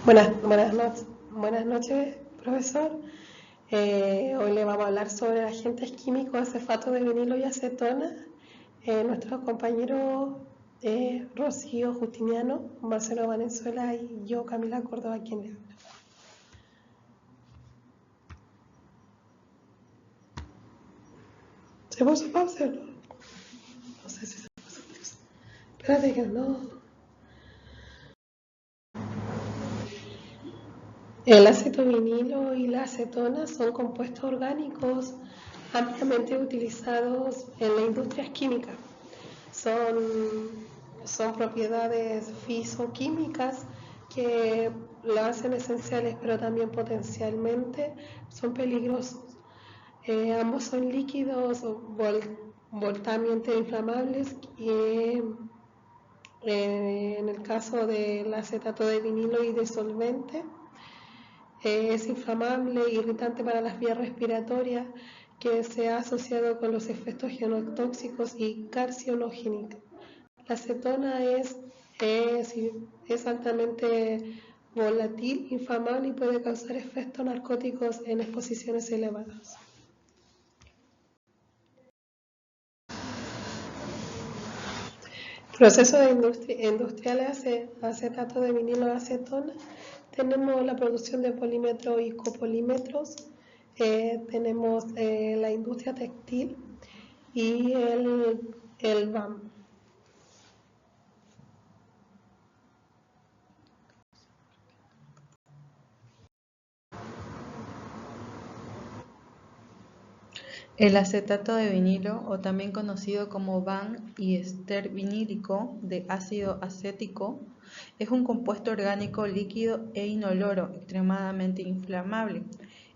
Buenas noches, profesor. Hoy le vamos a hablar sobre agentes químicos, acefato de vinilo y acetona. Nuestros compañeros Rocío Justiniano, Marcelo Valenzuela y yo, Camila Córdoba, quien le habla. ¿Se puso pausa o no? No sé si se puso pausa. Espérate que no. El acetovinilo y la acetona son compuestos orgánicos ampliamente utilizados en las industrias químicas. Son propiedades fisoquímicas que lo hacen esenciales, pero también potencialmente son peligrosos. Ambos son líquidos voltamente inflamables y en el caso del acetato de vinilo y de solvente, es inflamable e irritante para las vías respiratorias, que se ha asociado con los efectos genotóxicos y carcinogénicos. La acetona es altamente volátil, inflamable y puede causar efectos narcóticos en exposiciones elevadas. Procesos industriales acetato de vinilo acetona. Tenemos la producción de polímetros y copolímetros, tenemos la industria textil y el BAM. El acetato de vinilo, o también conocido como BAM y éster vinílico de ácido acético, es un compuesto orgánico líquido e inoloro extremadamente inflamable.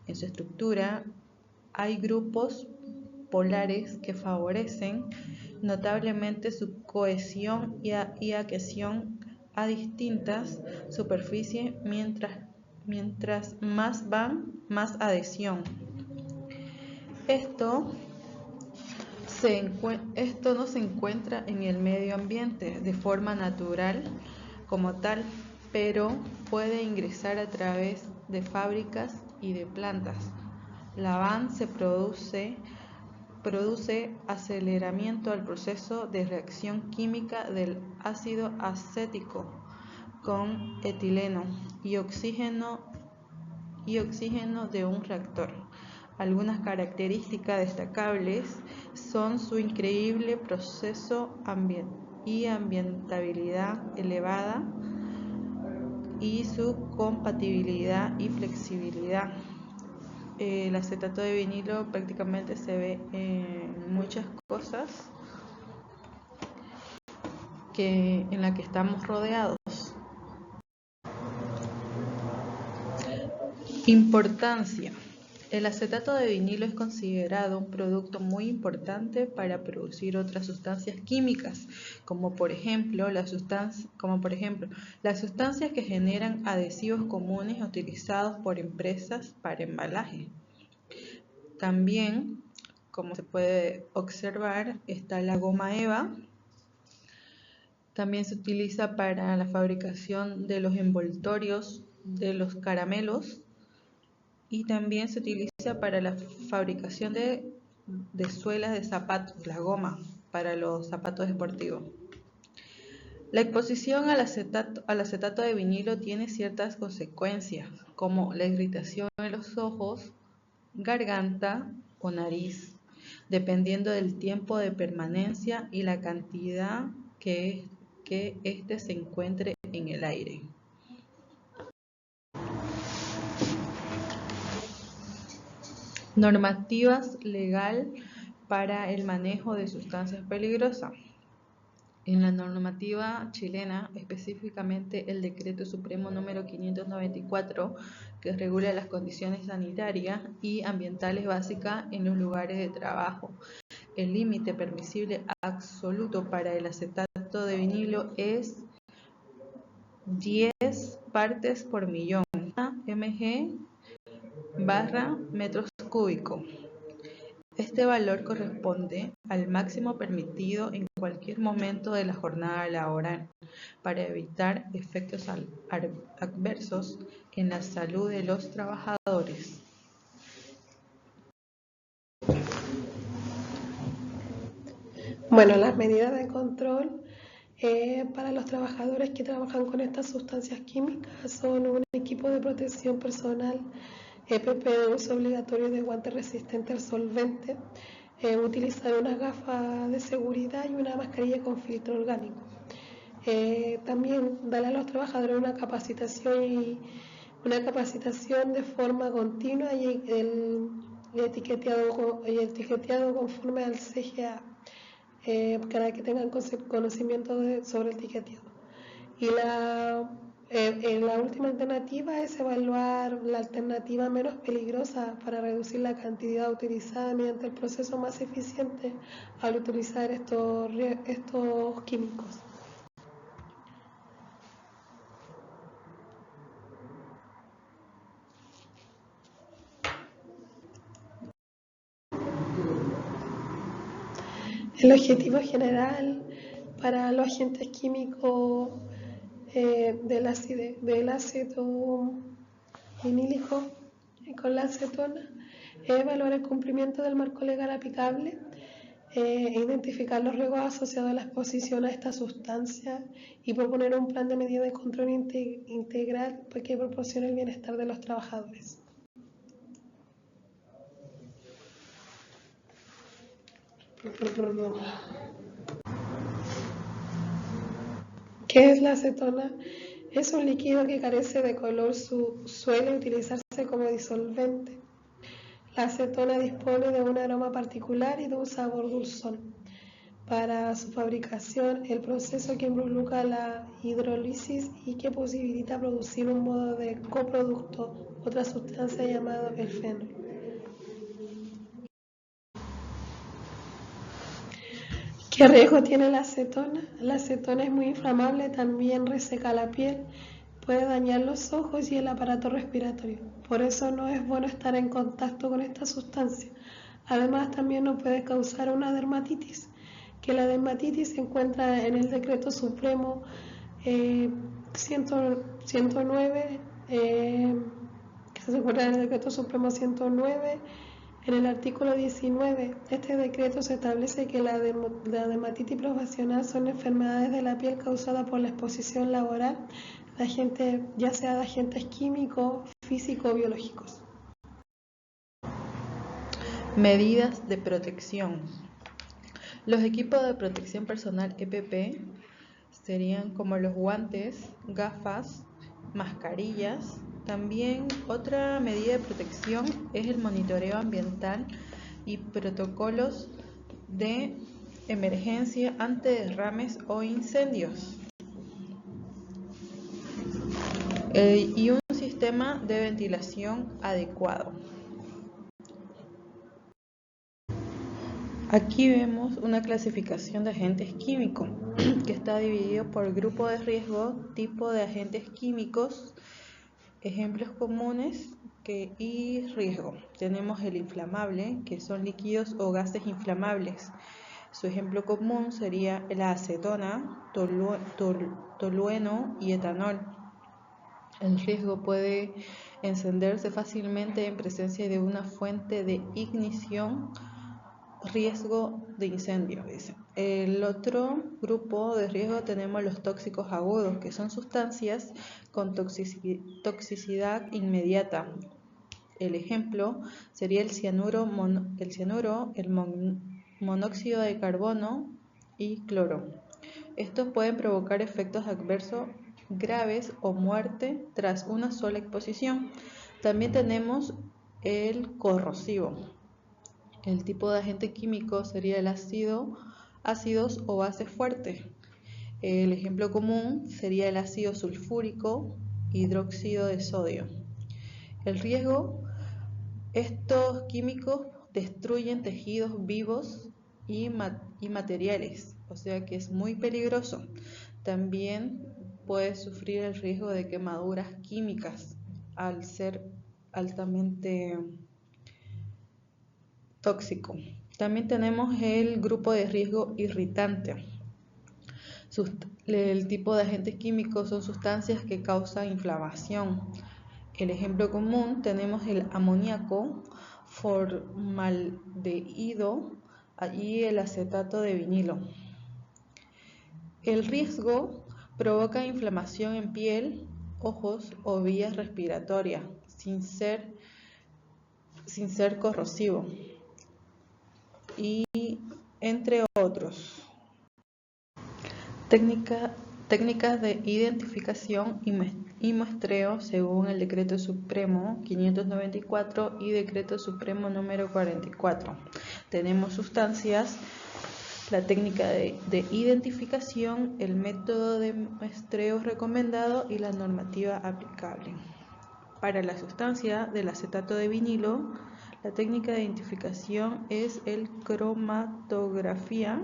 En su estructura hay grupos polares que favorecen notablemente su cohesión y adhesión a distintas superficies, mientras más BAM, más adhesión. Esto no se encuentra en el medio ambiente de forma natural como tal, pero puede ingresar a través de fábricas y de plantas. La BAM produce aceleramiento al proceso de reacción química del ácido acético con etileno y oxígeno de un reactor. Algunas características destacables son su increíble proceso y ambientabilidad elevada y su compatibilidad y flexibilidad. El acetato de vinilo prácticamente se ve en muchas cosas en las que estamos rodeados. Importancia. El acetato de vinilo es considerado un producto muy importante para producir otras sustancias químicas, como por ejemplo las sustancias que generan adhesivos comunes utilizados por empresas para embalaje. También, como se puede observar, está la goma eva. También se utiliza para la fabricación de los envoltorios de los caramelos. Y también se utiliza para la fabricación de suelas de zapatos, la goma, para los zapatos deportivos. La exposición al acetato de vinilo tiene ciertas consecuencias, como la irritación en los ojos, garganta o nariz, dependiendo del tiempo de permanencia y la cantidad que éste se encuentre en el aire. Normativas legal para el manejo de sustancias peligrosas. En la normativa chilena, específicamente el Decreto Supremo número 594, que regula las condiciones sanitarias y ambientales básicas en los lugares de trabajo. El límite permisible absoluto para el acetato de vinilo es 10 partes por millón, mg/metros cúbicos. Este valor corresponde al máximo permitido en cualquier momento de la jornada laboral para evitar efectos adversos en la salud de los trabajadores. Bueno, las medidas de control para los trabajadores que trabajan con estas sustancias químicas son un equipo de protección personal EPP de uso obligatorio de guantes resistentes al solvente, utilizar unas gafas de seguridad y una mascarilla con filtro orgánico. También darle a los trabajadores una capacitación de forma continua y el etiquetado conforme al CGA, para que tengan conocimiento sobre el etiquetado. Y la última alternativa es evaluar la alternativa menos peligrosa para reducir la cantidad utilizada mediante el proceso más eficiente al utilizar estos químicos. El objetivo general para los agentes químicos del aceto vinílico con la acetona es evaluar el cumplimiento del marco legal aplicable, identificar los riesgos asociados a la exposición a esta sustancia y proponer un plan de medida de control integral que proporcione el bienestar de los trabajadores. ¿Qué es la acetona? Es un líquido que carece de color, suele utilizarse como disolvente. La acetona dispone de un aroma particular y de un sabor dulzón. Para su fabricación, el proceso que involucra la hidrólisis y que posibilita producir un modo de coproducto, otra sustancia llamada el fenol. ¿Qué riesgo tiene la acetona? La acetona es muy inflamable, también reseca la piel, puede dañar los ojos y el aparato respiratorio. Por eso no es bueno estar en contacto con esta sustancia. Además, también nos puede causar una dermatitis, que la dermatitis se encuentra en el Decreto Supremo 109, que se encuentra en el Decreto Supremo 109. En el artículo 19, este decreto se establece que la dermatitis profesional son enfermedades de la piel causadas por la exposición laboral de agentes, ya sea de agentes químicos, físicos o biológicos. Medidas de protección. Los equipos de protección personal EPP serían como los guantes, gafas, mascarillas. También otra medida de protección es el monitoreo ambiental y protocolos de emergencia ante derrames o incendios. Y un sistema de ventilación adecuado. Aquí vemos una clasificación de agentes químicos que está dividido por grupo de riesgo, tipo de agentes químicos, ejemplos comunes y riesgo. Tenemos el inflamable, que son líquidos o gases inflamables. Su ejemplo común sería la acetona, tolueno y etanol. El riesgo puede encenderse fácilmente en presencia de una fuente de ignición. Riesgo de incendio, dice. El otro grupo de riesgo tenemos los tóxicos agudos, que son sustancias con toxicidad inmediata. El ejemplo sería el cianuro, el monóxido de carbono y cloro. Estos pueden provocar efectos adversos graves o muerte tras una sola exposición. También tenemos el corrosivo. El tipo de agente químico sería el ácidos o bases fuertes. El ejemplo común sería el ácido sulfúrico, hidróxido de sodio. El riesgo, estos químicos destruyen tejidos vivos y materiales, o sea que es muy peligroso. También puede sufrir el riesgo de quemaduras químicas al ser altamente tóxico. También tenemos el grupo de riesgo irritante. El tipo de agentes químicos son sustancias que causan inflamación. El ejemplo común tenemos el amoníaco, formaldehído y el acetato de vinilo. El riesgo provoca inflamación en piel, ojos o vías respiratorias, sin ser corrosivo, y entre otros. Técnicas de identificación y muestreo según el Decreto Supremo 594 y Decreto Supremo número 44. Tenemos sustancias, la técnica de identificación, el método de muestreo recomendado y la normativa aplicable. Para la sustancia del acetato de vinilo, la técnica de identificación es el cromatografía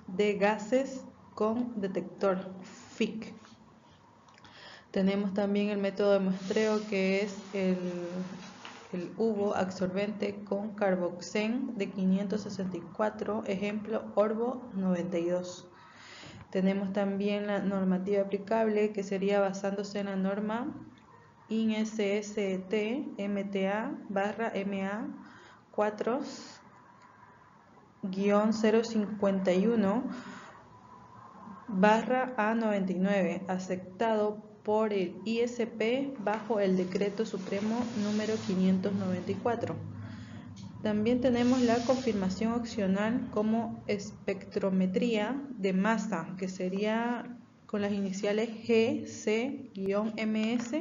de gases con detector FIC. Tenemos también el método de muestreo, que es el hubo absorbente con carboxén de 564, ejemplo Orbo 92. Tenemos también la normativa aplicable, que sería basándose en la norma IN-SST MTA/MA 4-051/A99, aceptado por el ISP bajo el Decreto Supremo número 594. También tenemos la confirmación opcional como espectrometría de masa, que sería con las iniciales GC-MS,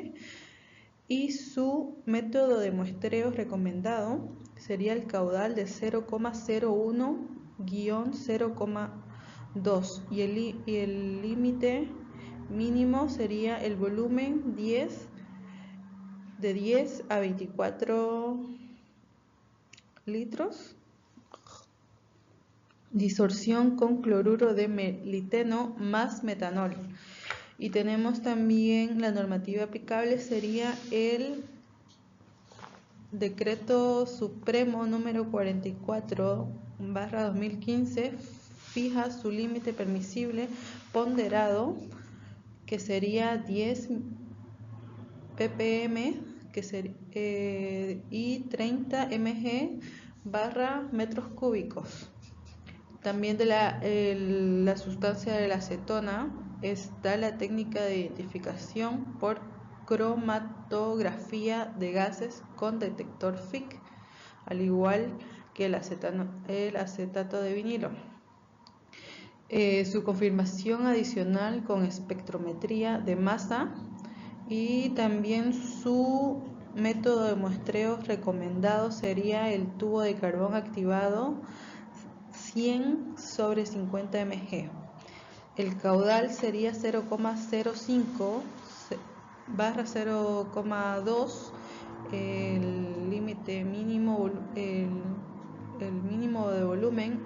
y su método de muestreo recomendado sería el caudal de 0,01-0,2 y el límite mínimo sería el volumen de 10 a 24 litros. Disorción con cloruro de meliteno más metanol. Y tenemos también la normativa aplicable, sería el Decreto Supremo número 44/2015, fija su límite permisible ponderado, que sería 10 ppm y 30 mg/metros cúbicos. También de la sustancia de la acetona está la técnica de identificación por cromatografía de gases con detector FIC, al igual que el acetato de vinilo. Su confirmación adicional con espectrometría de masa, y también su método de muestreo recomendado sería el tubo de carbón activado 100/50 mg. El caudal sería 0,05/0,2. El límite mínimo, el mínimo de volumen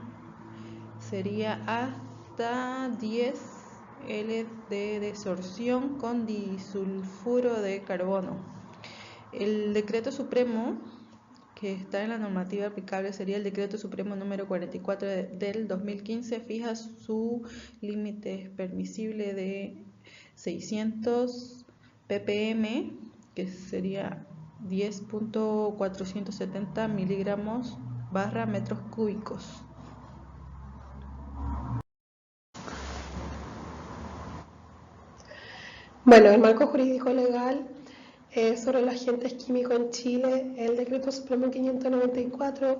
sería hasta 10 L de desorción con disulfuro de carbono. El decreto supremo que está en la normativa aplicable sería el Decreto Supremo número 44 del 2015, fija su límite permisible de 600 ppm, que sería 10.470 miligramos/metros cúbicos. Bueno, el marco jurídico legal sobre los agentes químicos en Chile, el Decreto Supremo 594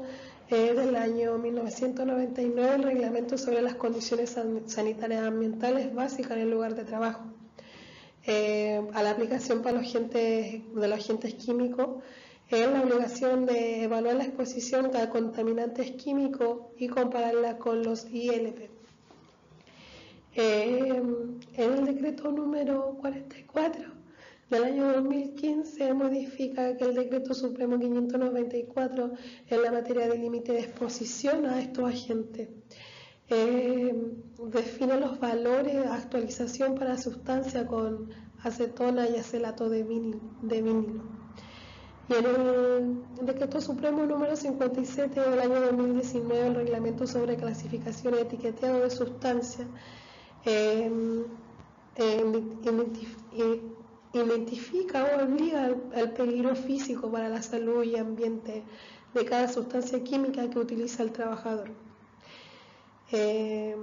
del año 1999, el reglamento sobre las condiciones sanitarias ambientales básicas en el lugar de trabajo. A la aplicación para los agentes químicos es la obligación de evaluar la exposición a contaminantes químicos y compararla con los ILP. En el decreto número 44 del año 2015 modifica que el Decreto Supremo 594 en la materia de límite de exposición a estos agentes. Define los valores de actualización para sustancia con acetona y acetato de vinilo. Y en el Decreto Supremo número 57 del año 2019, el Reglamento sobre Clasificación y Etiquetado de Sustancias, identifica o obliga al peligro físico para la salud y ambiente de cada sustancia química que utiliza el trabajador. Y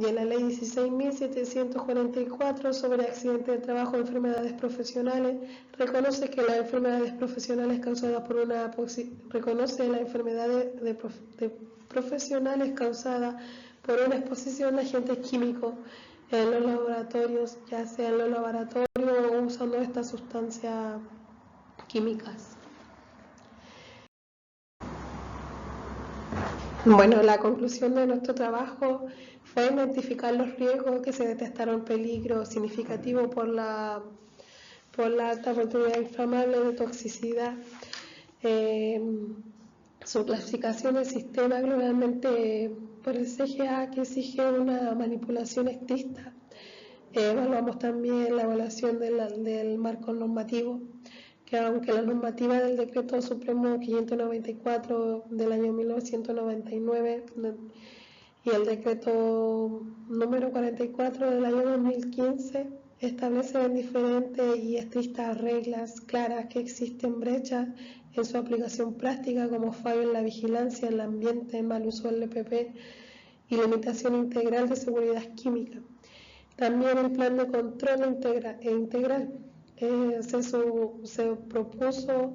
en la Ley 16.744 sobre accidentes de trabajo y enfermedades profesionales, reconoce que las enfermedades profesionales causadas por una exposición a agentes químicos en los laboratorios, ya sea en los laboratorios o usando estas sustancias químicas. Bueno, la conclusión de nuestro trabajo fue identificar los riesgos que se detectaron peligros significativos por la alta oportunidad inflamable de toxicidad. Su clasificación del sistema globalmente por el CGA, que exige una manipulación estricta. Evaluamos también la evaluación del marco normativo, que aunque la normativa del Decreto Supremo 594 del año 1999 y el Decreto número 44 del año 2015 establecen diferentes y estrictas reglas claras que existen brechas en su aplicación práctica, como fallo en la vigilancia, en el ambiente, mal uso del EPP y limitación integral de seguridad química. También el plan de control integral. Se propuso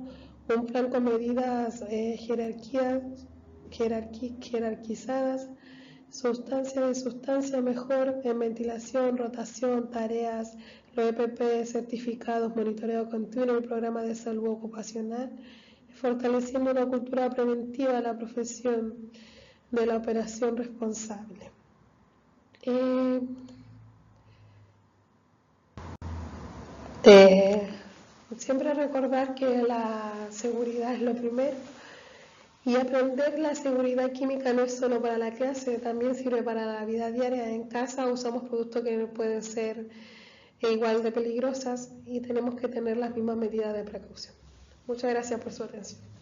un plan con medidas jerarquizadas, sustancia mejor en ventilación, rotación, tareas, los EPP certificados, monitoreo continuo, el programa de salud ocupacional, fortaleciendo una cultura preventiva de la profesión de la operación responsable. Siempre recordar que la seguridad es lo primero, y aprender la seguridad química no es solo para la clase, también sirve para la vida diaria. En casa usamos productos que pueden ser igual de peligrosas y tenemos que tener las mismas medidas de precaución. Muchas gracias por su atención.